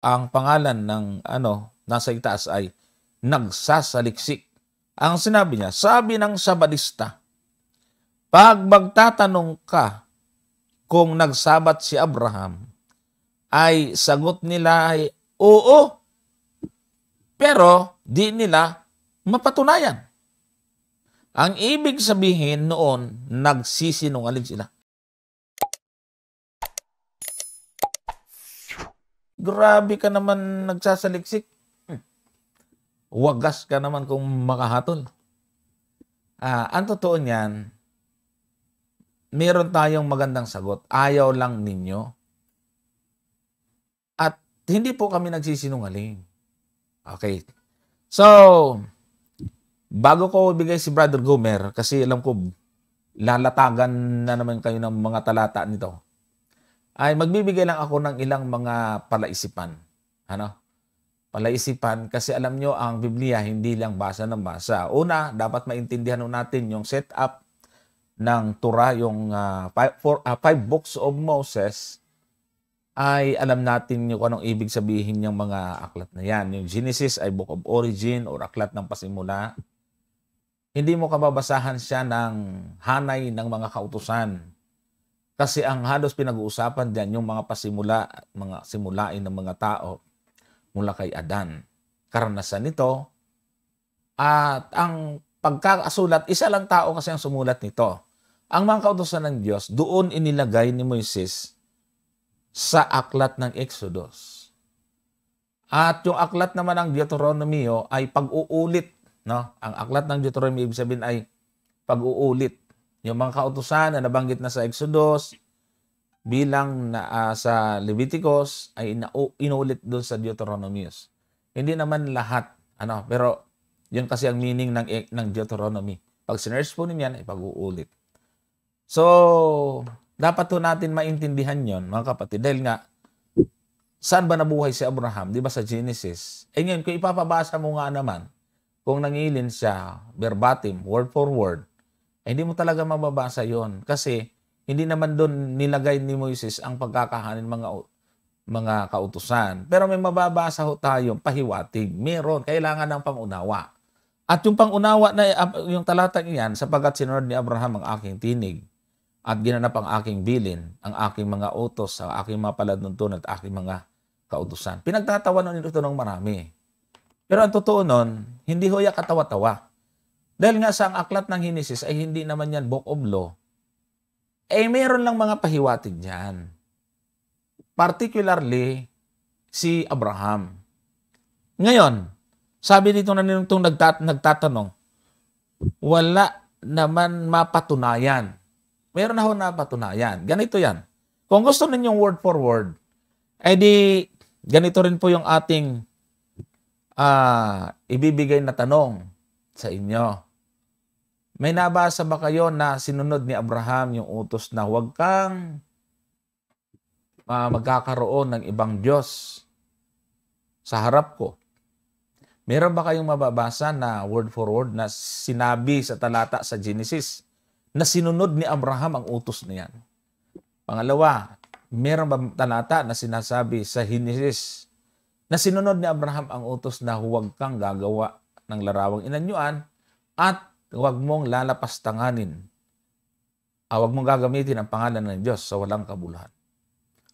ang pangalan ng nasa itaas ay nagsasaliksik. Ang sinabi niya, sabi ng Sabadista, pag magtatanong ka kung nagsabat si Abraham, ay sagot nila ay oo, pero di nila mapatunayan. Ang ibig sabihin noon, nagsisinungaling sila. Grabe ka naman nagsasaliksik. Wagas ka naman kung makahatol. Ang totoo niyan, meron tayong magandang sagot. Ayaw lang ninyo. At hindi po kami nagsisinungaling. Okay. So, bago ko bigay si Brother Gomer, kasi alam ko, lalatagan na naman kayo ng mga talata nito, ay magbibigay lang ako ng ilang mga palaisipan. Palaisipan, kasi alam nyo, ang Biblia hindi lang basa ng basa. Una, dapat maintindihan natin yung setup ng Torah, yung five books of Moses, ay alam natin yung anong ibig sabihin yung mga aklat na yan. Yung Genesis ay Book of Origin or aklat ng pasimula. Hindi mo kababasahan siya ng hanay ng mga kautusan. Kasi ang halos pinag-uusapan dyan, yung mga pasimula at mga simulain ng mga tao mula kay Adan. Karanasan nito. At ang pagkakasulat, isa lang tao kasi ang sumulat nito. Ang mga kautusan ng Diyos, doon inilagay ni Moises sa aklat ng Exodus. At yung aklat naman ng Deuteronomio ay pag-uulit. No? Ang aklat ng Deuteronomio, ibig sabihin ay pag-uulit. Yung mga kautusan na nabanggit na sa Exodus, bilang sa Leviticus, ay inulit doon sa Deuteronomio. Hindi naman lahat, pero yun kasi ang meaning ng Deuteronomy. Pag sinerge po ninyan, ay pag-uulit. So, dapat po natin maintindihan yon, mga kapatid, dahil nga, saan ba nabuhay si Abraham? Di ba sa Genesis? Eh ngayon, kung ipapabasa mo nga naman, kung nangilin siya, verbatim, word for word, hindi mo talaga mababasa yon. Kasi, hindi naman doon nilagay ni Moises ang pagkakahanin mga kautusan. Pero may mababasa ho tayong pahiwatig. Meron, kailangan ng pangunawa. At yung pangunawa na yung talatang iyan, sapagkat sinunod ni Abraham ang aking tinig, at ginanap ang aking bilin, ang aking mga utos, ang aking mga palatnuntun at aking mga kautusan. Pinagtatawanan nito ng marami. Pero ang totoo nun, hindi ho yan katawa-tawa. Dahil nga sa ang aklat ng Genesis ay hindi naman yan book of law, meron lang mga pahiwatig dyan. Particularly, si Abraham. Ngayon, sabi dito na nitong nagtatanong, wala naman mapatunayan. Meron na ho napatunayan. Ganito yan. Kung gusto ninyong word for word, di ganito rin po yung ating ibibigay na tanong sa inyo. May nabasa ba kayo na sinunod ni Abraham yung utos na huwag kang magkakaroon ng ibang Diyos sa harap ko? Meron ba kayong mababasa na word for word na sinabi sa talata sa Genesis na sinunod ni Abraham ang utos na yan? Pangalawa, meron ba talata na sinasabi sa Genesis na sinunod ni Abraham ang utos na huwag kang gagawa ng larawang inanyuan at huwag mong lalapastanganin, huwag mong gagamitin ang pangalan ng Diyos sa walang kabuluhan?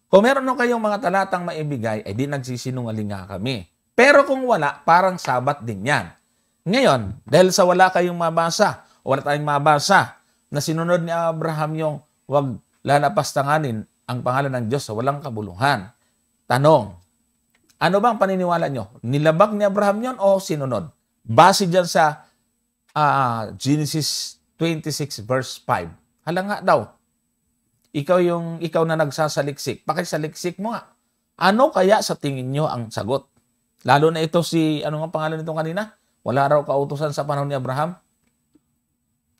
Kung meron kayong mga talatang maibigay, di nagsisinungaling nga kami. Pero kung wala, parang sabat din yan. Ngayon, dahil sa wala kayong mabasa, wala tayong mabasa, na sinunod ni Abraham yung huwag lalapastanganin ang pangalan ng Diyos sa walang kabuluhan. Tanong, ano bang paniniwala nyo? Nilabag ni Abraham yon o sinunod? Base dyan sa Genesis 26 verse 5. Hala nga daw, ikaw na nagsasaliksik, pakisaliksik mo nga. Ano kaya sa tingin nyo ang sagot? Lalo na ito ano nga pangalan nito kanina? Wala raw kautusan sa panahon ni Abraham.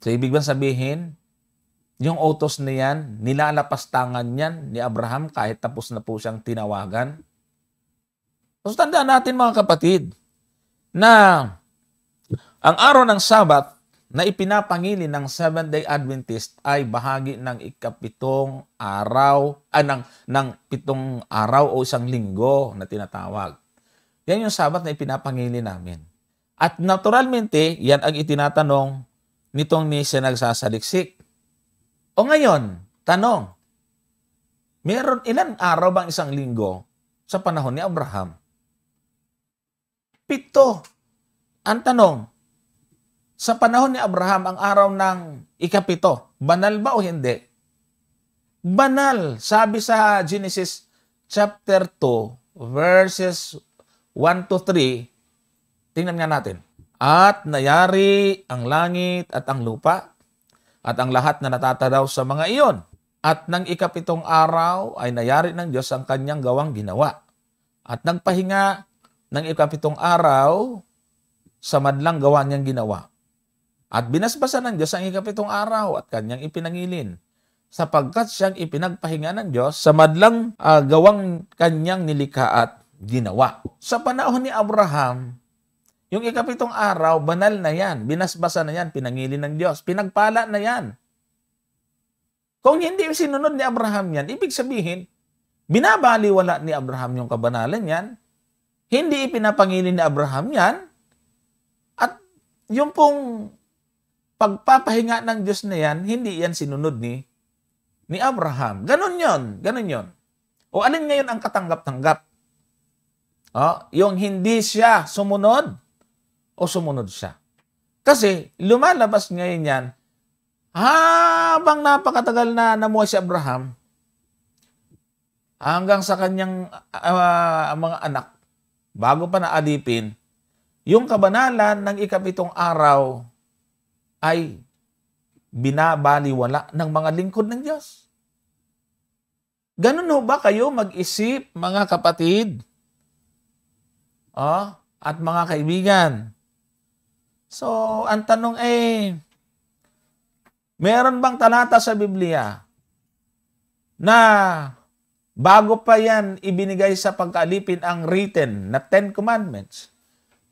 So, ibig bang sabihin, yung utos na yan, nilalapastangan yan ni Abraham kahit tapos na po siyang tinawagan? So, tandaan natin mga kapatid, na ang araw ng Sabat na ipinapangili ng Seventh-day Adventist ay bahagi ng ikapitong araw, ng pitong araw o isang linggo na tinatawag. Yan yung Sabat na ipinapangili namin. At naturalmente, yan ang itinatanong nitong ni Nagsasaliksik. O ngayon, tanong, meron ilan araw bang isang linggo sa panahon ni Abraham? 7. Ang tanong, sa panahon ni Abraham, ang araw ng ikapito, banal ba o hindi? Banal. Sabi sa Genesis chapter 2, verses 1 to 3, tingnan nga natin. At nayari ang langit at ang lupa, at ang lahat na natataraw sa mga iyon. At ng ikapitong araw ay nayari ng Diyos ang kanyang gawang ginawa. At nagpahinga ng ikapitong araw sa madlang gawa niyang ginawa. At binasbasan ng Diyos ang ikapitong araw at kanyang ipinangilin, sapagkat siyang ipinagpahinga ng Diyos sa madlang gawang kanyang nilikha at ginawa. Sa panahon ni Abraham, yung ikapitong araw, banal na yan, binasbasan na yan, pinangilin ng Diyos, pinagpala na yan. Kung hindi sinunod ni Abraham yan, ibig sabihin, binabaliwala ni Abraham yung kabanalan yan, hindi ipinapangilin ni Abraham yan, at yung pong pagpapahinga ng Diyos na yan, hindi yan sinunod ni Abraham. Ganon yon. O alin ngayon ang katanggap-tanggap? Yung hindi siya sumunod o sumunod siya. Kasi lumalabas ngayon yan, habang napakatagal na namuhay si Abraham, hanggang sa kanyang mga anak, bago pa naalipin, yung kabanalan ng ikapitong araw ay binabaliwala ng mga lingkod ng Diyos. Ganun ho ba kayo mag-isip, mga kapatid? At mga kaibigan? So, ang tanong meron bang talata sa Biblia na bago pa yan ibinigay sa pagkaalipin ang written na 10 Commandments,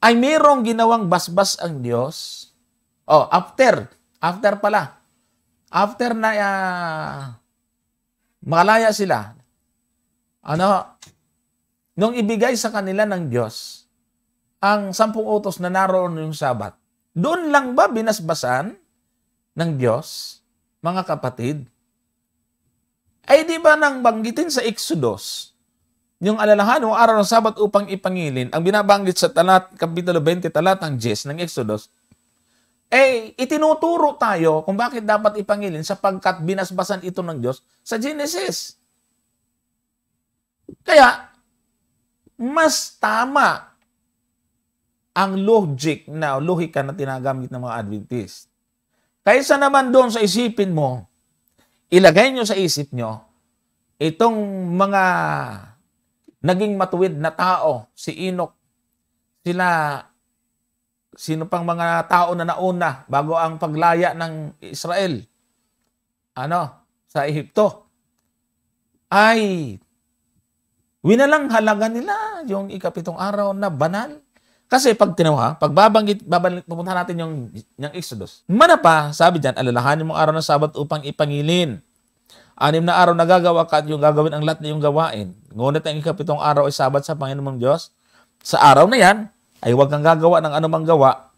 ay mayroong ginawang basbas ang Diyos? After na malaya sila, nung ibigay sa kanila ng Diyos ang 10 utos na naroon yung Sabat, doon lang ba binasbasan ng Diyos, mga kapatid? Ay di ba nang banggitin sa Exodus, yung alalahan ng araw ng Sabat upang ipangilin, ang binabanggit sa Kapitulo 20, talatang 10 ng Exodus, itinuturo tayo kung bakit dapat ipangilin sapagkat binasbasan ito ng Diyos sa Genesis. Kaya, mas tama ang lohika na tinagamit ng mga Adventist. Kaysa naman doon sa isipin mo, ilagay nyo sa isip nyo, itong mga naging matuwid na tao, si Enoch, sino pang mga tao na nauna bago ang paglaya ng Israel sa Ehipto, ay winalang halaga nila yung ikapitong araw na banal. Kasi pag pupunta natin yung Exodus. Manapa, sabi dyan, alalahanin mong araw ng Sabat upang ipangilin. 6 na araw na gagawa ka at yung gagawin ang lahat na yung gawain. Ngunit ang ikapitong araw ay Sabat sa Panginoong Diyos. Sa araw na yan, ay huwag kang gagawa ng anumang gawa.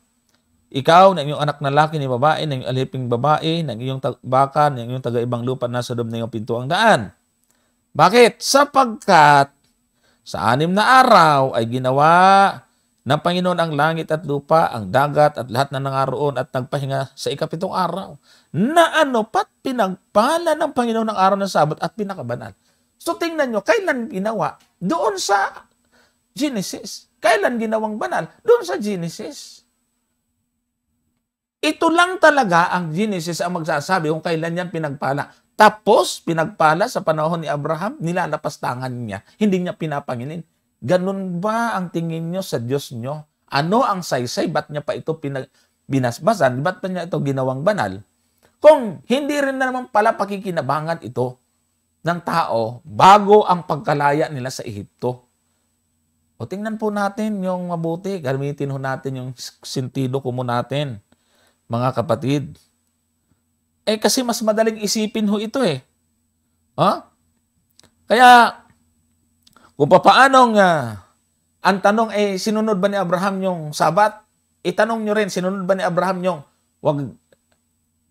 Ikaw, ng iyong anak na laki ni babae, ng iyong aliping babae, ng iyong baka, ng iyong taga-ibang lupa na sa loob ng iyong pintuang daan. Bakit? Sapagkat sa 6 na araw ay ginawa ng Panginoon ang langit at lupa, ang dagat at lahat na nangaroon at nagpahinga sa ikapitong araw. Pat pinagpala ng Panginoon ang araw ng Sabat at pinakabanal. So tingnan nyo, kailan ginawa? Doon sa Genesis. Kailan ginawang banal? Doon sa Genesis. Ito lang talaga ang Genesis ang magsasabi kung kailan yan pinagpala. Tapos, pinagpala sa panahon ni Abraham, nilalapastangan niya. Hindi niya pinapanginin. Ganun ba ang tingin nyo sa Diyos nyo? Ano ang saysay? Ba't niya pa ito binasbasan? Ba't pa niya ito ginawang banal? Kung hindi rin naman pala pakikinabangan ito ng tao bago ang pagkalaya nila sa Ehipto. O tingnan po natin yung mabuti. Gamitin ho natin yung sentido comum natin. mga kapatid. Kasi mas madaling isipin ho ito Kaya, kung papaanong ang tanong sinunod ba ni Abraham yung Sabat? Itanong nyo rin, sinunod ba ni Abraham yung wag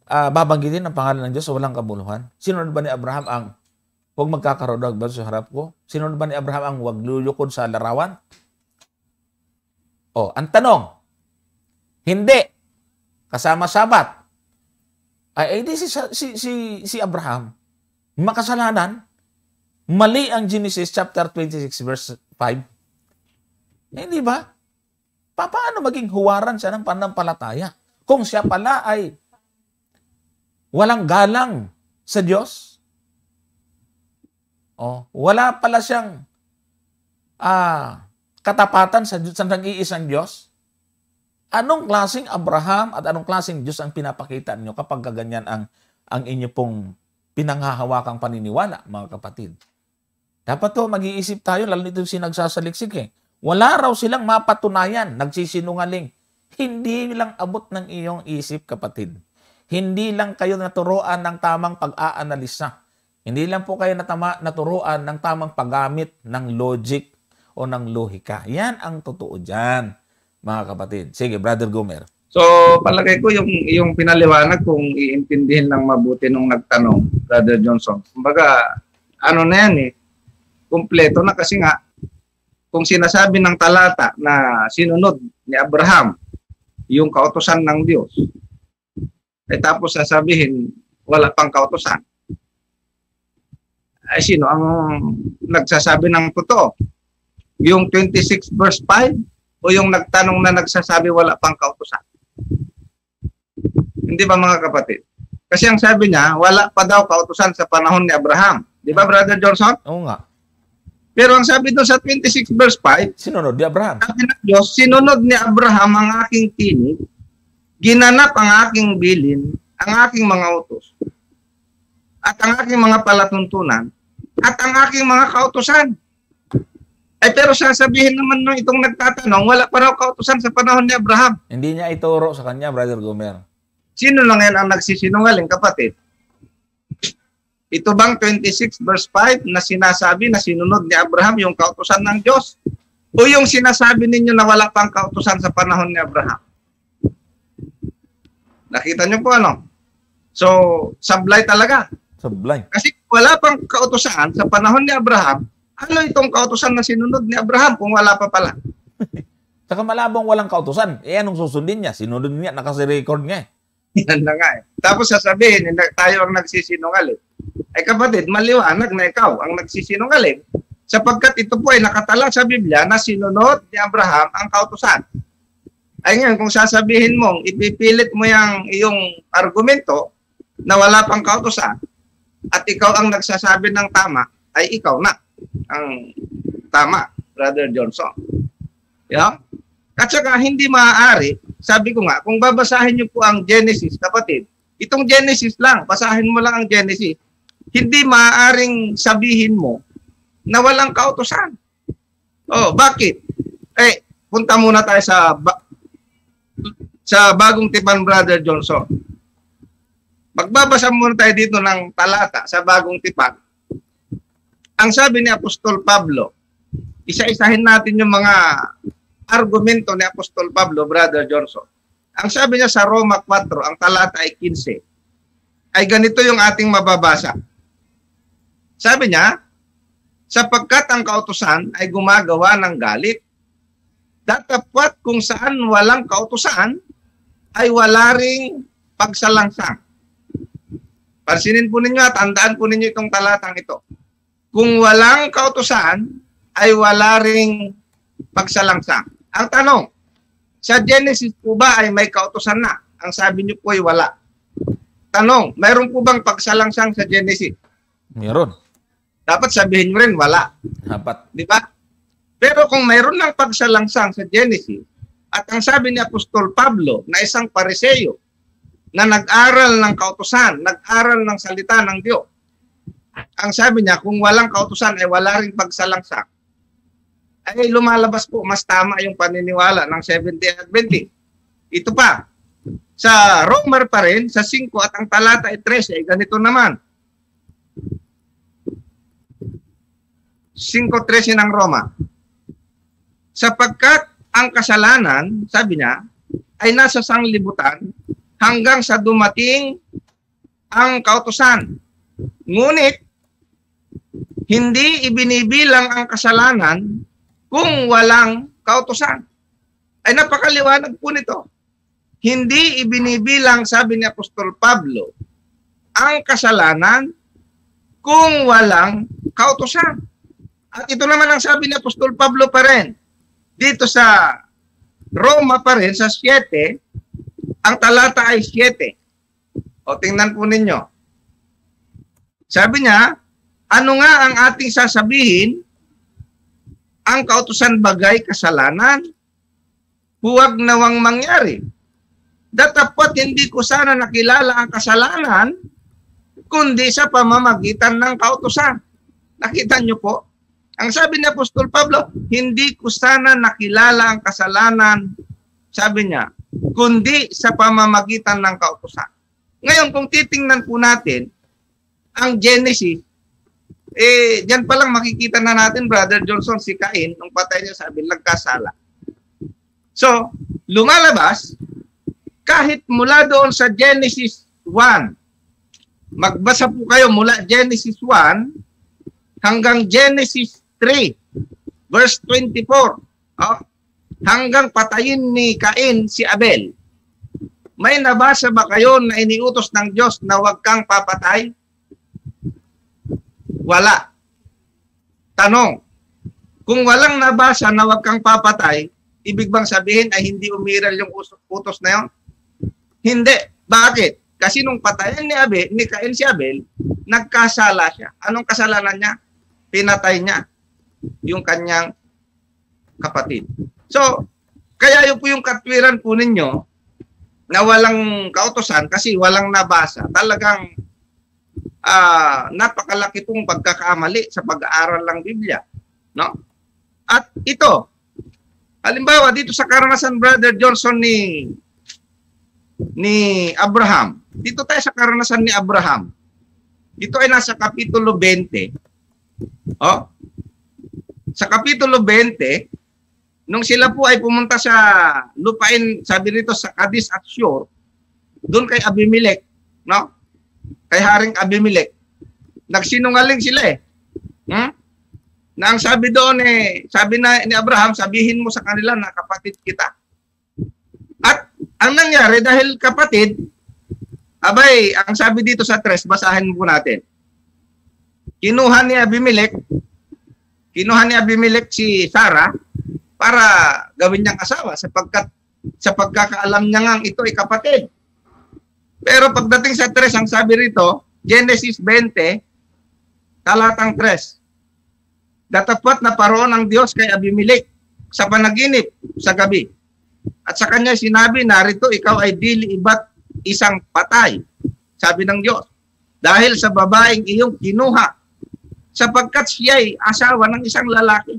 babanggitin ang pangalan ng Diyos sa walang kabuluhan? Sinunod ba ni Abraham ang huwag magkakaroon ba sa harap ko? Sinunod ba ni Abraham ang huwag lulukod sa larawan? Ang tanong, hindi. Kasama Sabat. Di si Abraham, makasalanan, mali ang Genesis chapter 26 verse 5. Hindi ba? Paano maging huwaran siya ng pananampalataya? Kung siya pala ay walang galang sa Diyos. Wala pala siyang katapatan sa nag-iisang Diyos. Anong klaseng Abraham at anong klaseng Diyos ang pinapakita niyo kapag ganyan ang inyo pong pinanghahawakang paniniwala, mga kapatid? Dapat mag-iisip tayo, lalo nito sinagsasaliksik Wala raw silang mapatunayan, nagsisinungaling. Hindi lang abot ng iyong isip, kapatid. Hindi lang kayo naturuan ng tamang pag-aanalisa. Hindi lang po kayo naturuan ng tamang paggamit ng logic o ng lohika. Yan ang totoo dyan, mga kapatid. Sige, Brother Gomer. So, palagay ko yung pinaliwanag kung iintindihin lang mabuti nung nagtanong, Brother Johnson. Kumbaga, na yan kumpleto na kasi nga, kung sinasabi ng talata na sinunod ni Abraham yung kautusan ng Diyos, tapos sasabihin wala pang kautusan, sino ang nagsasabi ng totoo? Yung 26 verse 5 o yung nagtanong na nagsasabi wala pang kautusan? Hindi ba, mga kapatid? Kasi ang sabi niya, wala pa daw kautusan sa panahon ni Abraham. Di ba, Brother Johnson? Oo nga. Pero ang sabi doon sa 26 verse 5, sinunod ni Abraham. Sabi ng Diyos, sinunod ni Abraham ang aking tinig, ginanap ang aking bilin, ang aking mga utos, at ang aking mga palatuntunan, at ang aking mga kautusan. Pero sasabihin naman nung itong nagtatanong, wala pa raw kautusan sa panahon ni Abraham. Hindi niya ituro sa kanya, Brother Gomer. Sino lang yan ang nagsisinungaling, kapatid? Ito bang 26 verse 5 na sinasabi na sinunod ni Abraham yung kautusan ng Diyos? O yung sinasabi ninyo na wala pang kautusan sa panahon ni Abraham? Nakita nyo po So, sablay talaga. Sablay. Kasi wala pang kautusan sa panahon ni Abraham, ano itong kautusan na sinunod ni Abraham kung wala pa pala? Saka malabong walang kautusan. Anong susundin niya? Sinunod niya, nakasirecord niya Yan na nga Tapos sasabihin, tayo ang nagsisinungaling. Kapatid, maliwanag na ikaw ang nagsisinungaling sapagkat ito po ay nakatala sa Biblia na sinunod ni Abraham ang kautusan. Ngayon, kung sasabihin mong ipipilit mo iyong argumento na wala pang kautusan at ikaw ang nagsasabi ng tama, ay ikaw na ang tama, Brother Johnson. At saka hindi maaari, sabi ko nga, kung babasahin niyo po ang Genesis, kapatid, itong Genesis lang, basahin mo lang ang Genesis, hindi maaaring sabihin mo na walang kautusan. Bakit? Punta muna tayo sa bagong tipan, Brother Johnson. Magbabasa muna tayo dito ng talata sa bagong tipan. Ang sabi ni Apostol Pablo, isa-isahin natin yung mga argumento ni Apostol Pablo, Brother Johnson. Ang sabi niya sa Roma 4, ang talata ay 15, ay ganito yung ating mababasa. Sabi niya, sapagkat ang kautusan ay gumagawa ng galit, datapwat kung saan walang kautusan, ay wala ring pagsalangsang. Pansinin po ninyo at tandaan po ninyo itong talatang ito. Kung walang kautusan, ay wala ring pagsalangsang. Ang tanong, sa Genesis po ba ay may kautusan na? Ang sabi niyo po ay wala. Tanong, mayroon po bang pagsalangsang sa Genesis? Mayroon. Dapat sabihin nyo rin, wala. Dapat. Di ba? Pero kung mayroon lang pagsalangsang sa Genesis, at ang sabi ni Apostol Pablo na isang Pariseo na nag-aral ng kautusan, nag-aral ng salita ng Diyos, ang sabi niya, kung walang kautusan ay wala ring pagsalangsang, ay lumalabas po, mas tama yung paniniwala ng Seventh-day Adventist. Ito pa, Sa Romer pa rin, sa 5 at ang talata ay 13, ganito naman. 5:13 ng Roma. Sapagkat ang kasalanan, sabi niya, ay nasa sanglibutan hanggang sa dumating ang kautusan. Ngunit, hindi ibinibilang ang kasalanan kung walang kautusan. Ay napakaliwanag po nito. Hindi ibinibilang, sabi ni Apostol Pablo, ang kasalanan kung walang kautusan. At ito naman ang sabi ni Apostol Pablo pa rin. Dito sa Roma pa rin, sa 7, ang talata ay 7. O tingnan po ninyo. Sabi niya, ano nga ang ating sasabihin? Ang kautusan bagay kasalanan? Huwag nawang mangyari. Datapot hindi ko sana nakilala ang kasalanan, kundi sa pamamagitan ng kautusan. Nakita niyo po? Ang sabi ni Apostol Pablo, hindi ko sana nakilala ang kasalanan, sabi niya, kundi sa pamamagitan ng kautusan. Ngayon, kung titingnan po natin, ang Genesis, diyan pa lang makikita na natin, Brother Johnson, si Cain, nung patay niya sa Abel, nagkasala. So, lumalabas, kahit mula doon sa Genesis 1, magbasa po kayo mula Genesis 1 hanggang Genesis 3, verse 24, hanggang patayin ni Cain si Abel. May nabasa ba kayo na iniutos ng Diyos na huwag kang papatay? Wala. Tanong, kung walang nabasa na huwag kang papatay, ibig bang sabihin ay hindi umiral yung utos na yun? Hindi. Bakit? Kasi nung patayan ni Cain si Abel, nagkasala siya. Anong kasalanan niya? Pinatay niya yung kanyang kapatid. So, kaya yun po yung katwiran po ninyo na walang kautosan kasi walang nabasa. Talagang napakalaki pong pagkakamali sa pag-aaral ng Biblia. No? At ito, halimbawa dito sa karanasan, Brother Johnson, ni Abraham. Dito tayo sa karanasan ni Abraham. Ito ay nasa Kapitulo 20. Sa Kapitulo 20, nung sila po ay pumunta sa lupain, sabi rito sa Cadiz at Shur, doon kay Abimelech, no? Kay Haring Abimelech, nagsinungaling sila na ang sabi doon sabi na ni Abraham, sabihin mo sa kanila na kapatid kita. At ang nangyari, dahil kapatid, abay, ang sabi dito sa 3, basahin mo natin. Kinuha ni Abimelech si Sarah para gawin niyang asawa sapagkat sa pagkakaalam niya ngang ito ay kapatid. Pero pagdating sa 3, ang sabi rito, Genesis 20, talatang 3. Datapat na paroon ng Diyos kay Abimelech sa panaginip sa gabi. At sa kanya sinabi, narito ikaw ay dili iba't isang patay, sabi ng Diyos, dahil sa babaeng iyong kinuha, sapagkat siya ay asawa ng isang lalaki.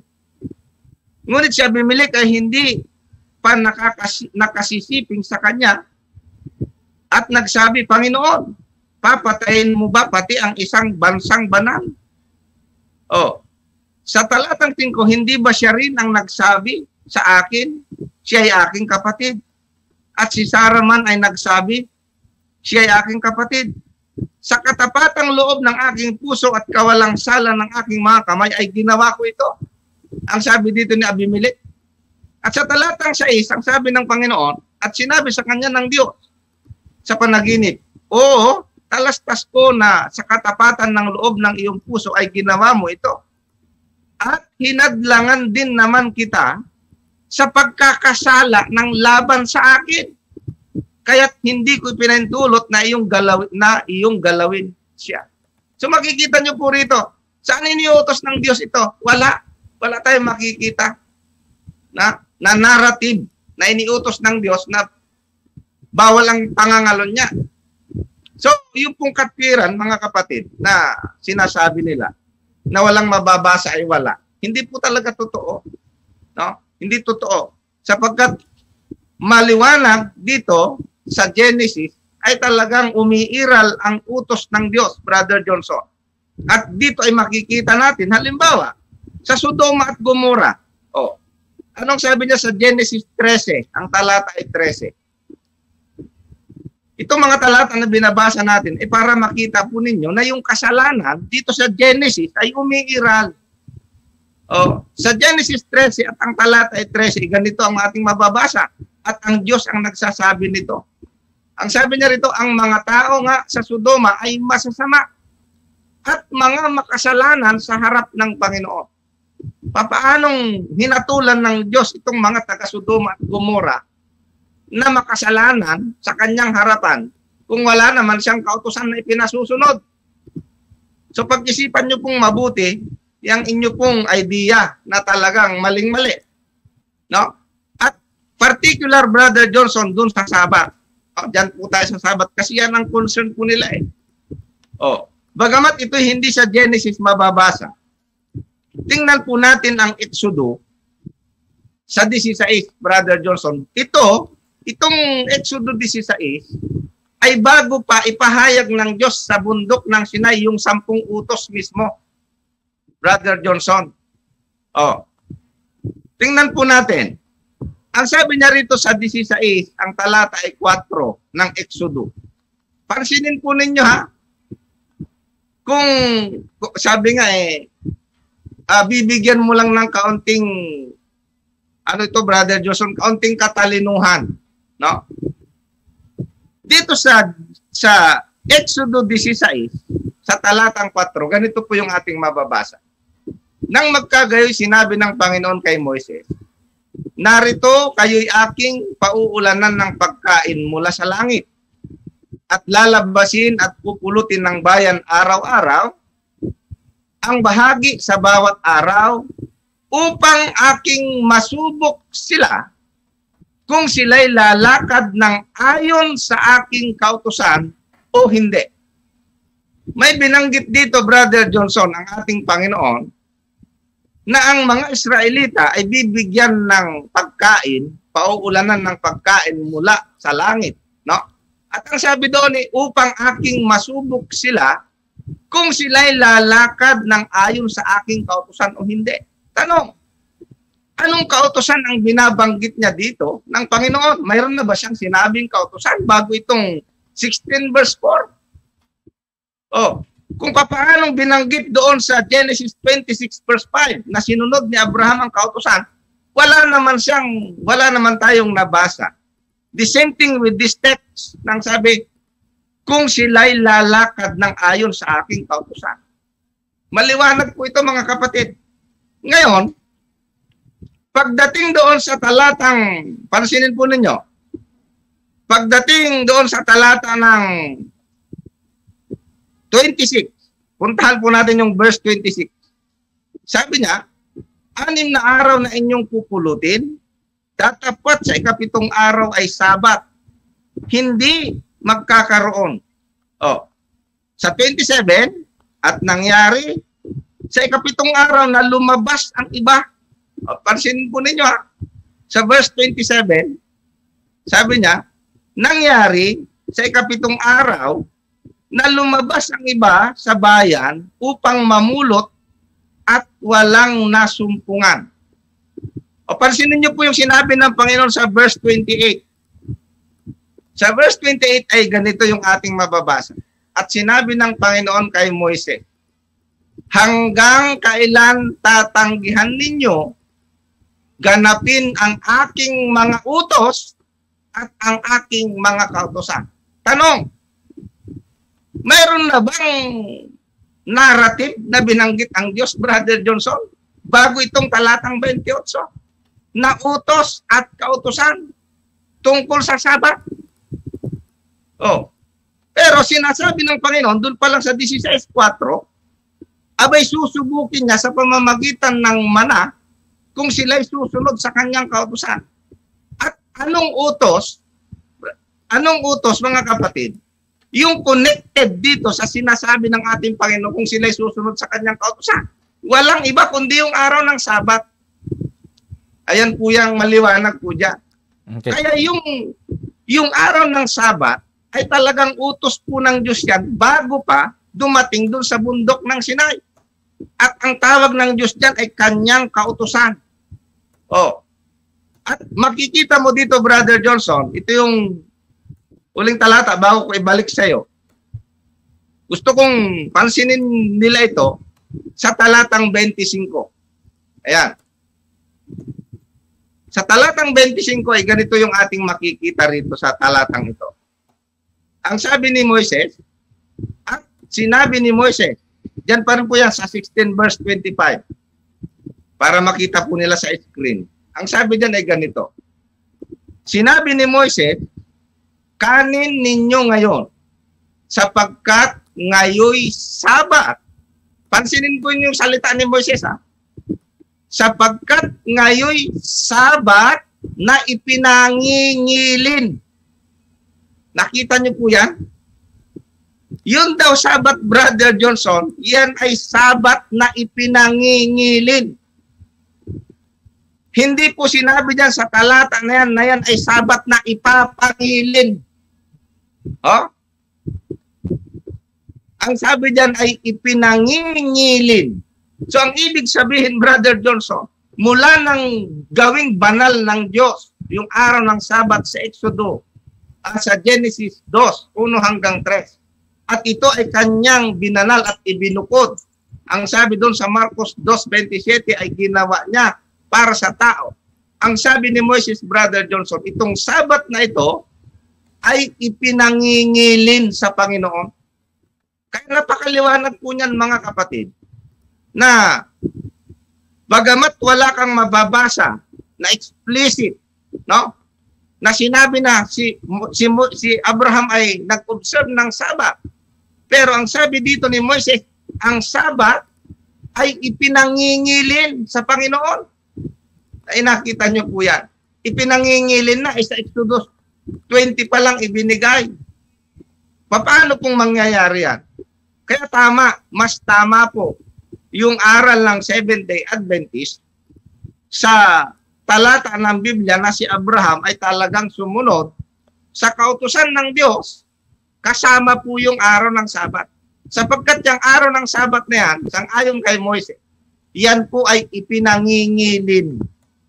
Ngunit si Abimelech ay hindi pa nakasisiping sa kanya at nagsabi, Panginoon, papatayin mo ba pati ang isang bansang banal? Sa talatang 5, hindi ba siya rin ang nagsabi sa akin, siya ay aking kapatid? At si Sarah man ay nagsabi, siya ay aking kapatid. Sa katapatang loob ng aking puso at kawalang sala ng aking mga kamay ay ginawa ko ito. Ang sabi dito ni Abimelech. At sa talatang 6, ang sabi ng Panginoon, at sinabi sa kanya ng Diyos sa panaginip, oo, talastas ko na sa katapatan ng loob ng iyong puso ay ginawa mo ito. At hinadlangan din naman kita sa pagkakasala ng laban sa akin. Kaya't hindi ko pinahintulot na iyong galawin siya. So makikita nyo po rito, saan iniutos ng Diyos ito? Wala tayong makikita na narrative na iniutos ng Diyos na bawal ang pangangalon niya. So, yung pong katwiran, mga kapatid, na sinasabi nila na walang mababasa ay wala. Hindi po talaga totoo. No? Hindi totoo. Sapagkat maliwanag dito, sa Genesis ay talagang umiiral ang utos ng Diyos, Brother Johnson. At dito ay makikita natin, halimbawa, sa Sodoma at Gomora. Oh, anong sabi niya sa Genesis 13? Ang talata ay 13. Itong mga talata na binabasa natin ay para makita po ninyo na yung kasalanan dito sa Genesis ay umiiral. Oh, sa Genesis 13 at ang talata ay 13, ganito ang ating mababasa. At ang Diyos ang nagsasabi nito. Ang sabi niya rito, ang mga tao nga sa Sodoma ay masasama at mga makasalanan sa harap ng Panginoon. Papaanong hinatulan ng Diyos itong mga taga-Sodoma at Gomora na makasalanan sa kanyang harapan kung wala naman siyang kautusan na ipinasusunod? So pag-isipan nyo pong mabuti yung inyo pong idea na talagang maling-mali. No? At particular, Brother Johnson, dun sa Sabat. Diyan po tayo sa Sabat kasi yan ang concern po nila eh. Oh, bagamat ito hindi sa Genesis mababasa, tingnan po natin ang Exodo sa 16, Brother Johnson. Itong Exodo 16 ay bago pa ipahayag ng Diyos sa bundok ng Sinai yung 10 utos mismo, Brother Johnson. Oh, tingnan po natin. Ang sabi niya rito sa 16, ang talata ay 4 ng Exodo. Pansinin po ninyo ha. Kung sabi nga bibigyan mo lang ng kaunting, ano ito, Brother Johnson, kaunting katalinuhan. No? Dito sa Exodo 16, sa talatang 4, ganito po yung ating mababasa. Nang magkagayoy, sinabi ng Panginoon kay Moises, narito kayo'y aking pauulanan ng pagkain mula sa langit at lalabasin at pupulutin ng bayan araw-araw ang bahagi sa bawat araw upang aking masubok sila kung sila'y lalakad ng ayon sa aking kautusan o hindi. May binanggit dito, Brother Johnson, ang ating Panginoon, na ang mga Israelita ay bibigyan ng pagkain, pauulanan ng pagkain mula sa langit, no? At ang sabi doon upang aking masubok sila kung sila'y lalakad ng ayon sa aking kautusan o hindi. Tanong, anong kautusan ang binabanggit niya dito ng Panginoon? Mayroon na ba siyang sinabing kautusan bago itong 16 verse 4? Oh, kung paano binanggit doon sa Genesis 26 verse 5 na sinunod ni Abraham ang kautusan, wala naman tayong nabasa. The same thing with this text nang sabi, kung sila'y lalakad ng ayon sa aking kautusan. Maliwanag po ito mga kapatid. Ngayon, pagdating doon sa talatang, pansinin po ninyo, pagdating doon sa talata ng 26. Puntahan po natin yung verse 26. Sabi niya, 6 na araw na inyong pupulutin, tatapat sa 7 araw ay Sabat. Hindi magkakaroon. Oh, sa 27, at nangyari, sa 7 araw na lumabas ang iba. Oh, pansinin po ninyo ha. Sa verse 27, sabi niya, nangyari sa 7 araw, na lumabas ang iba sa bayan upang mamulot at walang nasumpungan. O pansinin niyo po yung sinabi ng Panginoon sa verse 28. Sa verse 28 ay ganito yung ating mababasa. At sinabi ng Panginoon kay Moises, hanggang kailan tatanggihan ninyo ganapin ang aking mga utos at ang aking mga kautusan? Tanong, mayroon na bang narrative na binanggit ang Diyos, Brother Johnson, bago itong talatang 28 na utos at kautusan tungkol sa Sabat? Oh. Pero sinasabi ng Panginoon, doon pa lang sa 16:4, abay susubukin niya sa pamamagitan ng mana kung sila'y susunod sa kanyang kautusan. At anong utos mga kapatid? Yung connected dito sa sinasabi ng ating Panginoon kung sila'y susunod sa kanyang kautusan. Walang iba kundi yung araw ng Sabat. Ayan po yung maliwanag po dyan. Okay. Kaya Yung araw ng Sabat ay talagang utos po ng Diyos yan bago pa dumating doon sa bundok ng Sinai. At ang tawag ng Diyos dyan ay kanyang kautusan. Oh. At makikita mo dito, Brother Johnson, ito yung uling talata bago ko ibalik sa iyo. Gusto kong pansinin nila ito sa talatang 25. Ayan. Sa talatang 25 ay ganito yung ating makikita rito sa talatang ito. Ang sabi ni Moises, at sinabi ni Moises, diyan pa rin po yan sa 16 verse 25. Para makita po nila sa screen. Ang sabi diyan ay ganito. Sinabi ni Moises, kanin ninyo ngayon, sapagkat ngayoy Sabat. Pansinin po yung salita ni Moises, ha? Sapagkat ngayoy Sabat na ipinangingilin. Nakita niyo po yan? Yun daw Sabat, Brother Johnson, yan ay Sabat na ipinangingilin. Hindi po sinabi diyan sa talata na yan ay Sabat na ipapangilin. Oh? Ang sabi diyan ay ipinangingilin. So ang ibig sabihin, Brother Johnson, mula ng gawing banal ng Diyos, yung araw ng Sabat sa Exodo, sa Genesis 2, 1 hanggang 3. At ito ay kanyang binanal at ibinukod. Ang sabi doon sa Marcos 2:27 ay ginawa niya para sa tao. Ang sabi ni Moises, Brother Johnson, itong Sabat na ito ay ipinangingilin sa Panginoon. Kaya napakaliwanag po niyan, mga kapatid, na bagamat wala kang mababasa na explicit, no? Na sinabi na si Abraham ay nag-observe ng Sabat. Pero ang sabi dito ni Moises, ang Sabat ay ipinangingilin sa Panginoon. Ay nakita niyo po yan. Ipinangingilin na sa Exodus 20 pa lang ibinigay. Paano pong mangyayari yan? Kaya mas tama po yung aral ng Seventh-day Adventist sa talata ng Biblia na si Abraham ay talagang sumunod sa kautusan ng Diyos kasama po yung araw ng Sabat. Sapagkat yung araw ng Sabat na yan, sang-ayon kay Moises, yan po ay ipinangingilin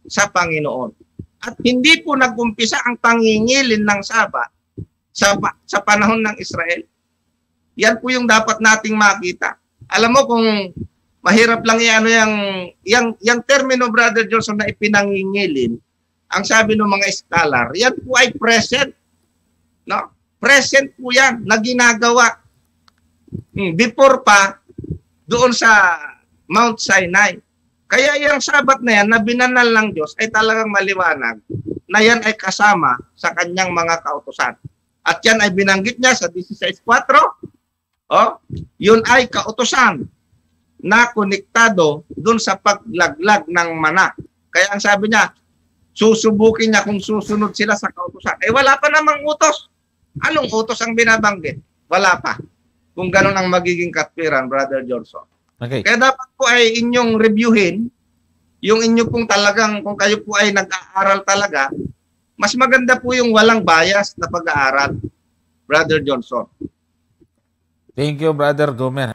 sa Panginoon. At hindi po nag-umpisa ang pangingilin ng Sabat sa panahon ng Israel. Yan po yung dapat nating makita. Alam mo kung mahirap lang yung termino, Brother Johnson, na ipinangingilin, ang sabi ng mga scholar, yan po ay present. No? Present po yan na ginagawa. Before pa, doon sa Mount Sinai. Kaya yung Sabat na yan, na binanal ng Diyos, ay talagang maliwanag na yan ay kasama sa kanyang mga kautusan. At yan ay binanggit niya sa 16:4. Oh, yun ay kautusan na konektado dun sa paglaglag ng mana. Kaya ang sabi niya, susubukin niya kung susunod sila sa kautusan. Eh wala pa namang utos. Anong utos ang binabanggit? Wala pa. Kung ganun ang magiging katwiran, Brother Johnson. Okay. Kaya dapat po ay inyong reviewin yung inyo pong talagang, kung kayo po ay nag-aaral talaga, mas maganda po yung walang bias na pag-aaral, Brother Johnson. Thank you, Brother Gomer.